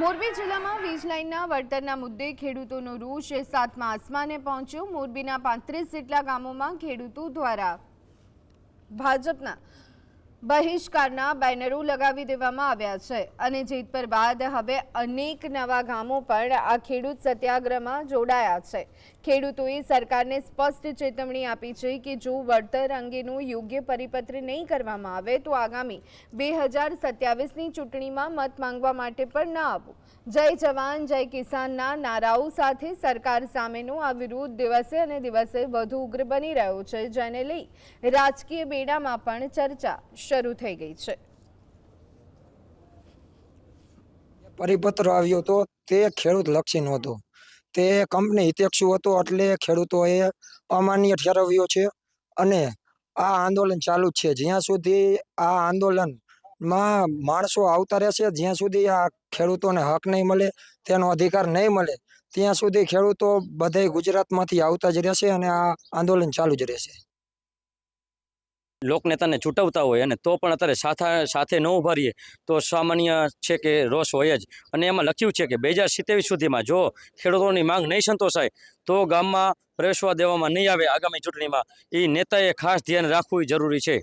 મોરબી જિલ્લામાં વીજ લાઇનના વળતરના મુદ્દે ખેડૂતોનો રોષ સાતમા આસમાને પહોંચ્યો। મોરબીના 35 જેટલા ગામોમાં ખેડૂતો દ્વારા ભાજપના બહિષ્કારના બેનરો લગાવી દેવામાં આવ્યા છે અને જેતપર બાદ હવે અનેક નવા ગામો પણ આ ખેડૂત સત્યાગ્રહમાં જોડાયા છે। ખેડૂતોએ સરકારને સ્પષ્ટ ચેતવણી આપી છે કે જો વળતર અંગેનો યોગ્ય પરિપત્ર નહીં કરવામાં આવે તો આગામી 2027ની ચૂંટણીમાં મત માંગવા માટે પણ ન આવવું। જય જવાન જય કિસાનના નારાઓ સાથે સરકાર સામેનો આ વિરોધ દિવસે અને દિવસે વધુ ઉગ્ર બની રહ્યો છે, જેને લઈ રાજકીય બેડામાં પણ ચર્ચા શરૂ થઈ ગઈ છે। પરિપત્ર આવ્યો હતો તે ખેડૂત લક્ષી નહોતો, તે કંપની હિતેક્ષુ હતો, એટલે ખેડૂતોએ અમાન્ય ઠેરવ્યો છે અને આ આંદોલન ચાલુ જ છે। જ્યાં સુધી આ આંદોલનમાં માણસો આવતા રહેશે, જ્યાં સુધી આ ખેડૂતોને હક નહીં મળે, તેનો અધિકાર નહીં મળે, ત્યાં સુધી ખેડૂતો બધે ગુજરાતમાંથી આવતા જ રહેશે અને આ આંદોલન ચાલુ જ રહેશે। લોકનેતાને ચૂંટવતા હોય અને તો પણ અત્યારે સાથે ન ઉભા રહીએ તો સામાન્ય છે કે રોષ હોય જ। અને એમાં લખ્યું છે કે 2027 સુધીમાં જો ખેડૂતોની માંગ નહીં સંતોષાય તો ગામમાં પ્રવેશવા દેવામાં નહીં આવે। આગામી ચૂંટણીમાં એ નેતાએ ખાસ ધ્યાન રાખવું જરૂરી છે।